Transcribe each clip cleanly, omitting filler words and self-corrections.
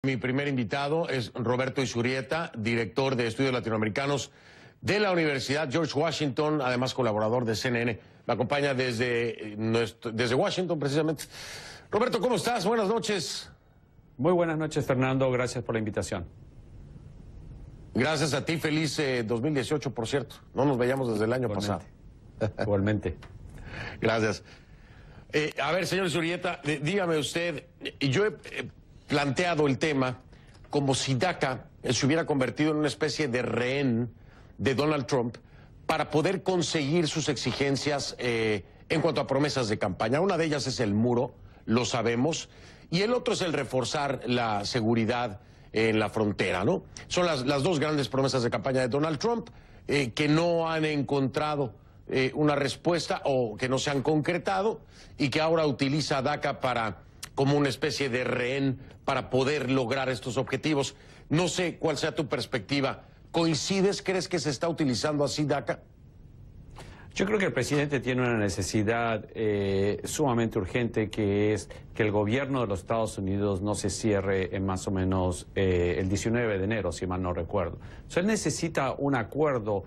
Mi primer invitado es Roberto Izurrieta, director de Estudios Latinoamericanos de la Universidad George Washington, además colaborador de CNN. Me acompaña desde Washington, precisamente. Roberto, ¿cómo estás? Buenas noches. Muy buenas noches, Fernando. Gracias por la invitación. Gracias a ti. Feliz 2018, por cierto. No nos veíamos desde el año pasado. Igualmente. Gracias. A ver, señor Izurrieta, dígame usted, yo he planteado el tema como si DACA se hubiera convertido en una especie de rehén de Donald Trump para poder conseguir sus exigencias en cuanto a promesas de campaña. Una de ellas es el muro, lo sabemos, y el otro es el reforzar la seguridad en la frontera, ¿no? Son las dos grandes promesas de campaña de Donald Trump que no han encontrado una respuesta o que no se han concretado y que ahora utiliza DACA como una especie de rehén para poder lograr estos objetivos. No sé cuál sea tu perspectiva. ¿Coincides? ¿Crees que se está utilizando así DACA? Yo creo que el presidente tiene una necesidad sumamente urgente, que es que el gobierno de los Estados Unidos no se cierre en más o menos el 19 de enero, si mal no recuerdo. O sea, él necesita un acuerdo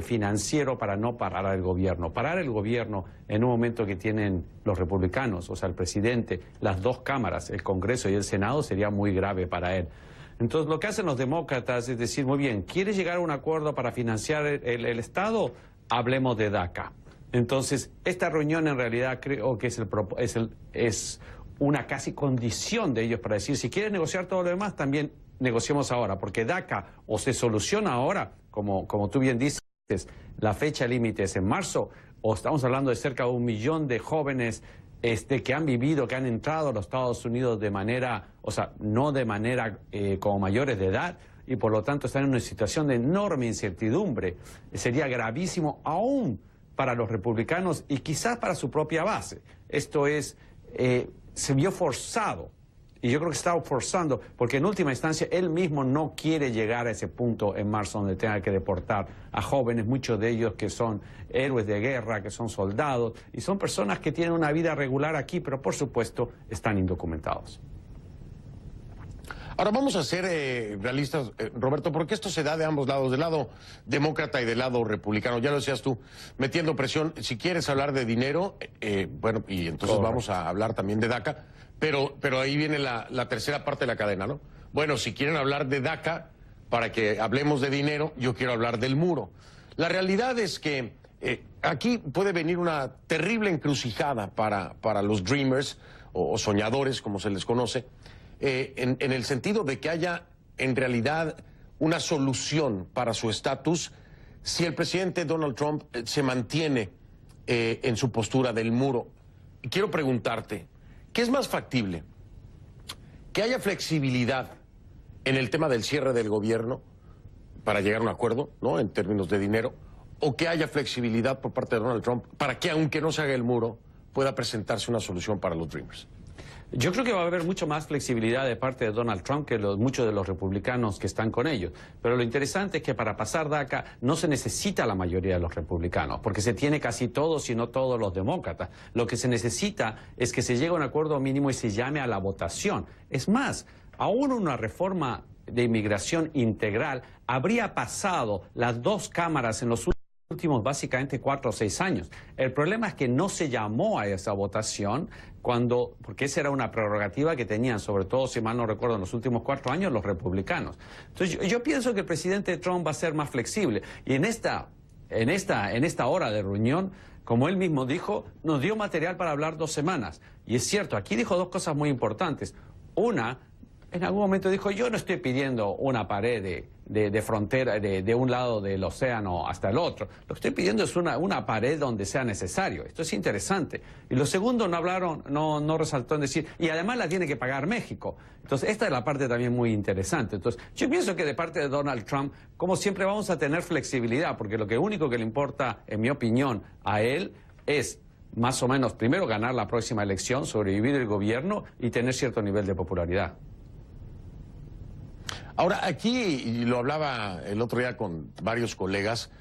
financiero para no parar al gobierno. Parar el gobierno en un momento que tienen los republicanos, o sea, el presidente, las dos cámaras, el Congreso y el Senado, sería muy grave para él. Entonces, lo que hacen los demócratas es decir, muy bien, ¿quieres llegar a un acuerdo para financiar el Estado? Hablemos de DACA. Entonces, esta reunión en realidad creo que es una casi condición de ellos para decir, si quieres negociar todo lo demás, también negociemos ahora, porque DACA o se soluciona ahora, como tú bien dices, la fecha límite es en marzo, o estamos hablando de cerca de 1 millón de jóvenes que han vivido, que han entrado a los Estados Unidos de manera, o sea, no de manera como mayores de edad, y por lo tanto están en una situación de enorme incertidumbre. Sería gravísimo aún para los republicanos y quizás para su propia base. Esto es, se vio forzado, y yo creo que se está forzando, porque en última instancia él mismo no quiere llegar a ese punto en marzo donde tenga que deportar a jóvenes, muchos de ellos que son héroes de guerra, que son soldados, y son personas que tienen una vida regular aquí, pero por supuesto están indocumentados. Ahora vamos a ser realistas, Roberto, porque esto se da de ambos lados, del lado demócrata y del lado republicano. Ya lo decías tú, metiendo presión. Si quieres hablar de dinero, bueno, y entonces vamos a hablar también de DACA, pero ahí viene la tercera parte de la cadena, ¿no? Bueno, si quieren hablar de DACA, para que hablemos de dinero, yo quiero hablar del muro. La realidad es que aquí puede venir una terrible encrucijada para los dreamers o soñadores, como se les conoce, en el sentido de que haya en realidad una solución para su estatus si el presidente Donald Trump se mantiene en su postura del muro. Quiero preguntarte, ¿qué es más factible? ¿Que haya flexibilidad en el tema del cierre del gobierno para llegar a un acuerdo, ¿no?, en términos de dinero, o que haya flexibilidad por parte de Donald Trump para que, aunque no se haga el muro, pueda presentarse una solución para los dreamers? Yo creo que va a haber mucho más flexibilidad de parte de Donald Trump que muchos de los republicanos que están con ellos. Pero lo interesante es que para pasar DACA no se necesita la mayoría de los republicanos, porque se tiene casi todos, si no todos los demócratas. Lo que se necesita es que se llegue a un acuerdo mínimo y se llame a la votación. Es más, aún una reforma de inmigración integral habría pasado las dos cámaras en los últimos básicamente 4 o 6 años. El problema es que no se llamó a esa votación porque esa era una prerrogativa que tenían, sobre todo, si mal no recuerdo, en los últimos 4 años los republicanos. Entonces yo pienso que el presidente Trump va a ser más flexible, y en esta hora de reunión, como él mismo dijo, nos dio material para hablar 2 semanas. Y es cierto, aquí dijo 2 cosas muy importantes. Una, en algún momento dijo, yo no estoy pidiendo una pared de frontera de un lado del océano hasta el otro. Lo que estoy pidiendo es una pared donde sea necesario. Esto es interesante. Y lo segundo, no resaltó en decir, y además la tiene que pagar México. Entonces, esta es la parte también muy interesante. Entonces, yo pienso que de parte de Donald Trump, como siempre, vamos a tener flexibilidad, porque lo único que le importa, en mi opinión, a él es más o menos, primero, ganar la próxima elección, sobrevivir el gobierno y tener cierto nivel de popularidad. Ahora, aquí, y lo hablaba el otro día con varios colegas,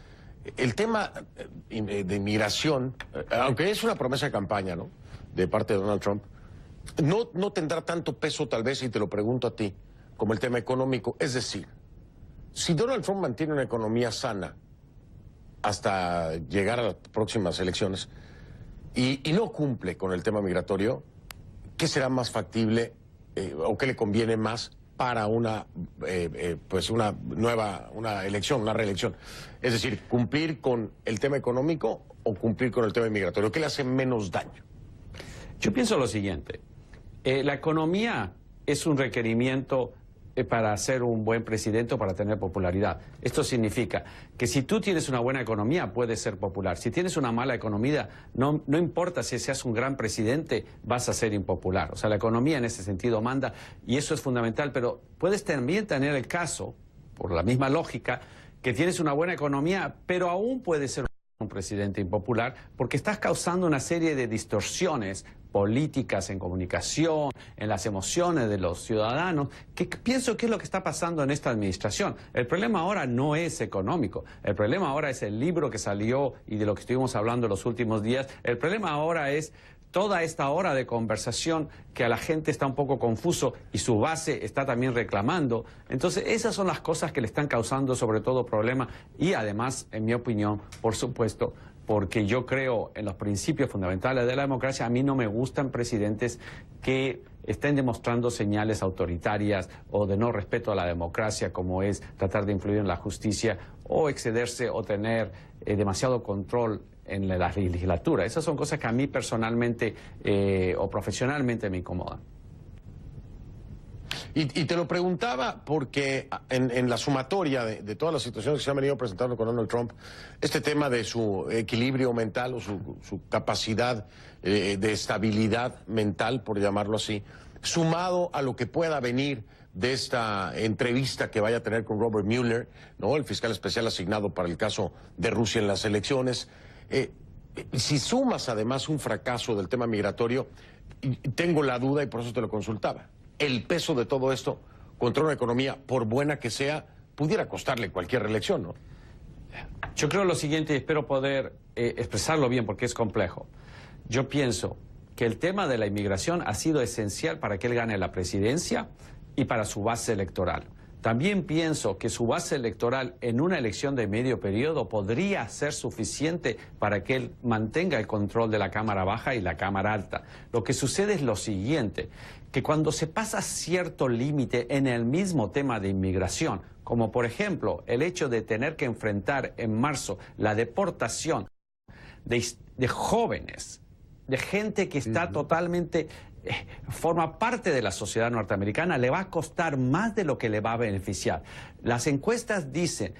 el tema de inmigración, aunque es una promesa de campaña, ¿no?, de parte de Donald Trump, no tendrá tanto peso, tal vez, y te lo pregunto a ti, como el tema económico. Es decir, si Donald Trump mantiene una economía sana hasta llegar a las próximas elecciones y no cumple con el tema migratorio, ¿qué será más factible o qué le conviene más para una elección, una reelección? Es decir, cumplir con el tema económico o cumplir con el tema migratorio. ¿Qué le hace menos daño? Yo pienso lo siguiente, la economía es un requerimiento para ser un buen presidente o para tener popularidad. Esto significa que si tú tienes una buena economía, puedes ser popular. Si tienes una mala economía, no importa si seas un gran presidente, vas a ser impopular. O sea, la economía en ese sentido manda, y eso es fundamental, pero puedes también tener el caso, por la misma lógica, que tienes una buena economía, pero aún puedes ser un presidente impopular, porque estás causando una serie de distorsiones políticas en comunicación, en las emociones de los ciudadanos, que pienso que es lo que está pasando en esta administración. El problema ahora no es económico, el problema ahora es el libro que salió y de lo que estuvimos hablando los últimos días, el problema ahora es toda esta hora de conversación que a la gente está un poco confuso y su base está también reclamando. Entonces, esas son las cosas que le están causando sobre todo problemas y además, en mi opinión, por supuesto, porque yo creo en los principios fundamentales de la democracia, a mí no me gustan presidentes que estén demostrando señales autoritarias o de no respeto a la democracia, como es tratar de influir en la justicia o excederse o tener demasiado control en la legislatura. Esas son cosas que a mí personalmente o profesionalmente me incomodan. Y te lo preguntaba porque en la sumatoria de todas las situaciones que se han venido presentando con Donald Trump, este tema de su equilibrio mental o su capacidad de estabilidad mental, por llamarlo así, sumado a lo que pueda venir de esta entrevista que vaya a tener con Robert Mueller, ¿no?, el fiscal especial asignado para el caso de Rusia en las elecciones. Si sumas además un fracaso del tema migratorio, tengo la duda y por eso te lo consultaba. El peso de todo esto contra una economía, por buena que sea, pudiera costarle cualquier reelección, ¿no? Yo creo lo siguiente y espero poder expresarlo bien porque es complejo. Yo pienso que el tema de la inmigración ha sido esencial para que él gane la presidencia y para su base electoral. También pienso que su base electoral en una elección de medio periodo podría ser suficiente para que él mantenga el control de la Cámara Baja y la Cámara Alta. Lo que sucede es lo siguiente, que cuando se pasa cierto límite en el mismo tema de inmigración, como por ejemplo el hecho de tener que enfrentar en marzo la deportación de jóvenes, de gente que está totalmente... forma parte de la sociedad norteamericana, le va a costar más de lo que le va a beneficiar. Las encuestas dicen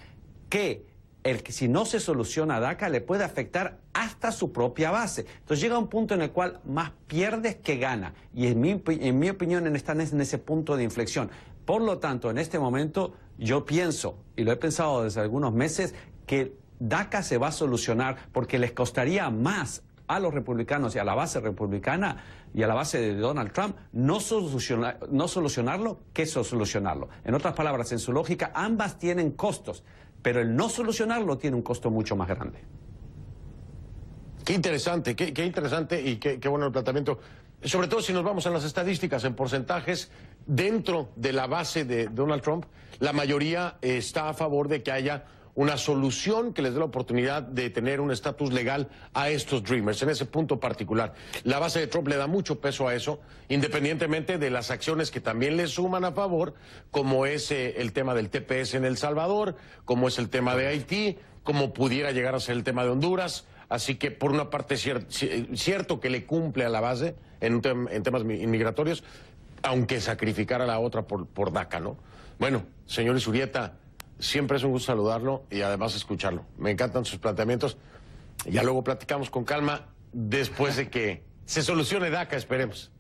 que si no se soluciona DACA le puede afectar hasta su propia base. Entonces llega un punto en el cual más pierdes que gana. Y en mi opinión están en ese punto de inflexión. Por lo tanto, en este momento yo pienso, y lo he pensado desde algunos meses, que DACA se va a solucionar porque les costaría más a los republicanos y a la base republicana y a la base de Donald Trump no solucionarlo que solucionarlo. En otras palabras, en su lógica, ambas tienen costos, pero el no solucionarlo tiene un costo mucho más grande. Qué interesante y qué bueno el planteamiento. Sobre todo si nos vamos a las estadísticas, en porcentajes, dentro de la base de Donald Trump, la mayoría está a favor de que haya una solución que les dé la oportunidad de tener un estatus legal a estos Dreamers, en ese punto particular. La base de Trump le da mucho peso a eso, independientemente de las acciones que también le suman a favor, como es el tema del TPS en El Salvador, como es el tema de Haití, como pudiera llegar a ser el tema de Honduras. Así que, por una parte, cierto que le cumple a la base en temas inmigratorios, aunque sacrificara la otra por DACA, ¿no? Bueno, señor Izurrieta, siempre es un gusto saludarlo y además escucharlo. Me encantan sus planteamientos. Ya luego platicamos con calma después de que se solucione DACA, esperemos.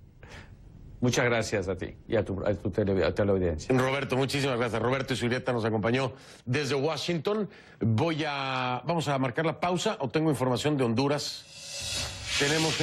Muchas gracias a ti y a tu teleaudiencia. Roberto, muchísimas gracias. Roberto Izurrieta nos acompañó desde Washington. Vamos a marcar la pausa o tengo información de Honduras. Tenemos...